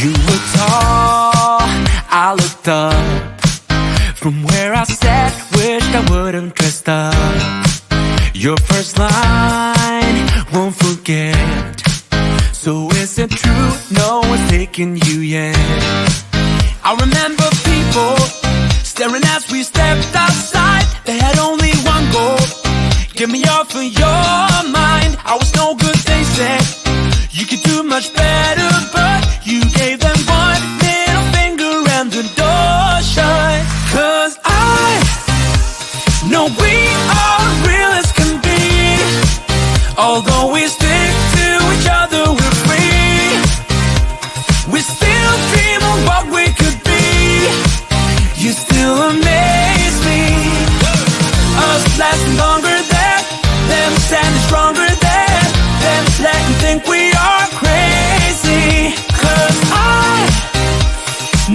You were tall, I looked up. From where I sat, wished I would've dressed up. Your first line, won't forget. So is it true, no one's taking you yet? I remember people staring as we stepped outside. They had only one goal, get me off of your mind. I was no good, they said. You could do much better, but you gave them one middle finger and the door shut. 'Cause I know we are real as can be. Although we stick to each other, we're free. We still dream of what we could be. You still amaze me. Us lasting longer than them, standing stronger than them, letting think we are crazy. 'Cause I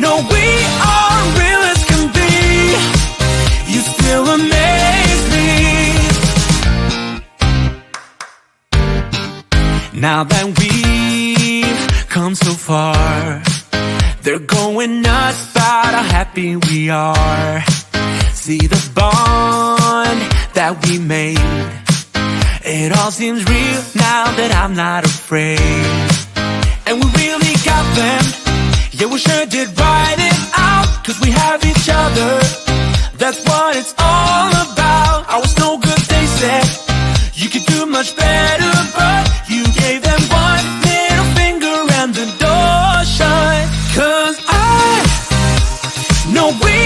know we are real as can be. You still amaze me. Now that we've come so far, they're going nuts about how happy we are. See the bond that we made, it all seems real now that I'm not afraid. And we really got them, yeah, we sure did write it out. 'Cause we have each other, that's what it's all about. I was no good, they said. You could do much better, but you gave them one middle finger and the door shut. 'Cause I know we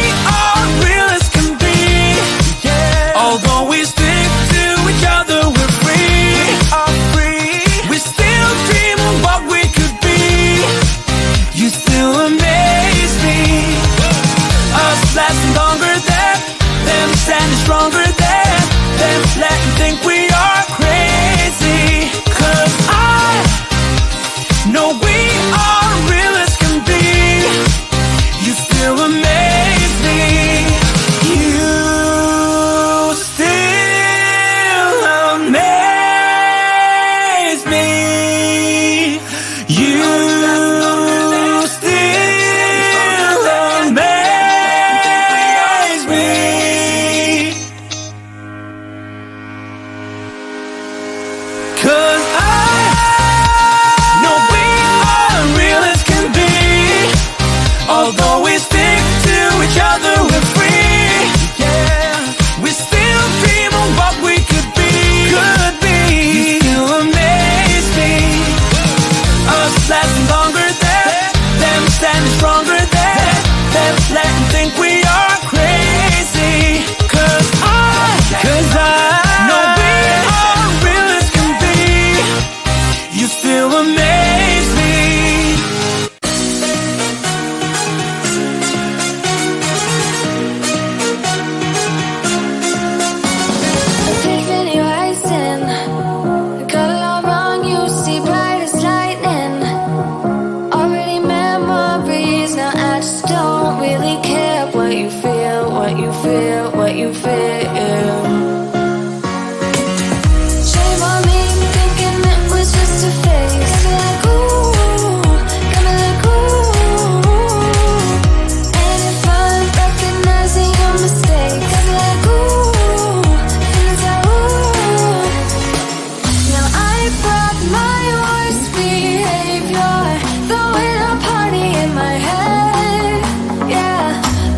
are real as can be. Yeah. Although we stick to each other, we're free. We are free. We still dream of what we could be. You still amaze me. Us lasting longer than them, standing stronger than them, letting think we are crazy. 'Cause I know we are real as can be. You still amaze me. You still amaze me. You still amaze me. Cause I know we are real as can be. Although we stick to each other, we're free. Yeah, we still dream of what we could be. Could be. You still amaze me. Us lasting longer than them, standing stronger than them, letting think we are crazy. 'Cause I know we are real as can be. You still amaze me. Epiphany rising, got it all wrong, you see bright as lightning. Already memories, now I just don't really care what you feel, what you feel, what you feel. Shame on me, thinking it was just a phase. Got me like ooh, got me like ooh. And if I'm recognizing your mistakes, got me like ooh, feelings like ooh. Now I brought my worst behavior, throwing a party in my head. Yeah,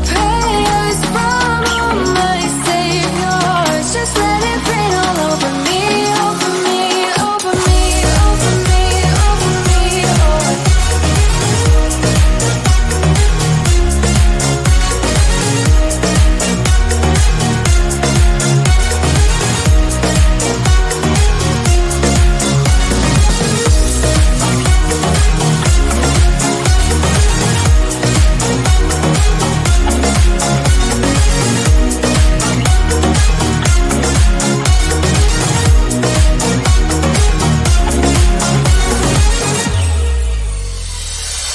prayers from my saviors, just let it rain all over me, over me, over me, over me, over me.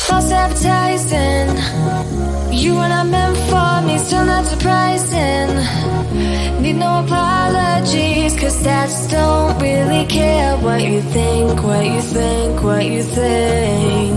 False advertising, you were not meant for me, still not surprising. Need no apologies, 'cause I just don't really care what you think, what you think, what you think.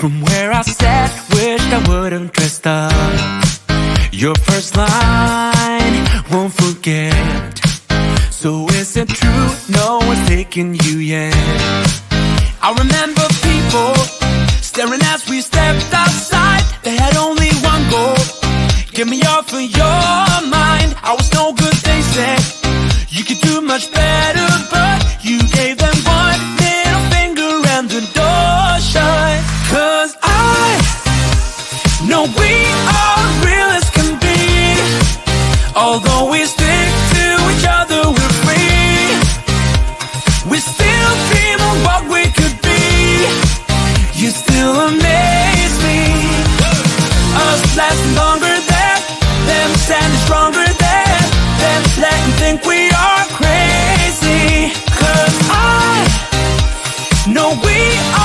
From where I sat, wished I would've dressed up. Your first line, won't forget. So is it true, no one's taking you yet? I remember people staring as we stepped outside. They had only one goal, get me off of your mind. I was no good, they said. You could do much better, but you gave them one little finger and the door shut. 'Cause I know we are real as can be. Although we stick to each other, we're free. We still dream of what we could be. You still amaze me. Us lasting longer than them, standing stronger than them, letting think we are crazy. 'Cause I know we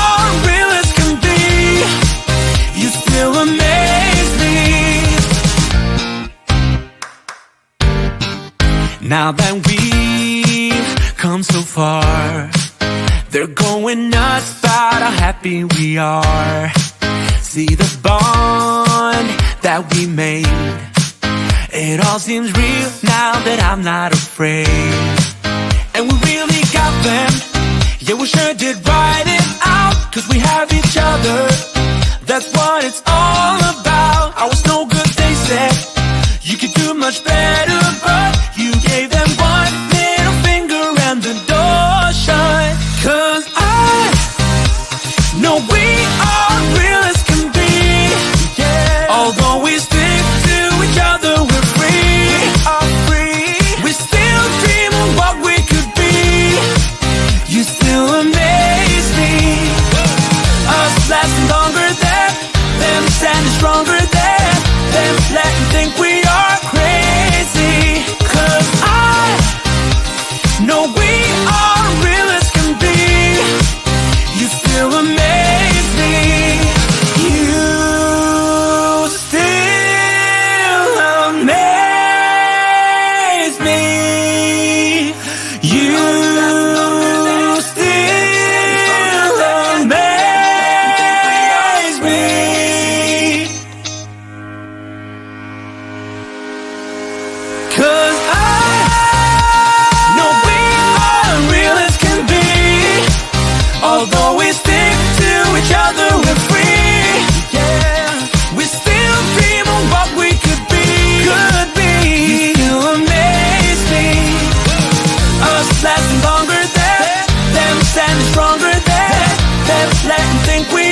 are real as can be. You still amaze me. Now that we've come so far, they're going nuts about how happy we are. See the bond that we made. It all seems real now that I'm not afraid. And we really got them. Yeah, we sure did write it out. 'Cause we have each other. That's what it's all about. I was no good, they said. You could do much better, but you gave them one little finger and the door shut. 'Cause I know we are real as can be. Yeah. Although we stick to each other, we're free. We are free. We still dream of what we could be. You still amaze me. Us lasting longer than them, standing stronger than them, letting think we are crazy. 'Cause I know we are real as can be. You still amaze me. You still amaze me. You still amaze me. 'Cause I know we are real as can be. Although we stick to each other, we're free. Yeah, we still dream of what we could be. Could be. You still amaze me. Us lasting longer than them, standing stronger than them, letting think we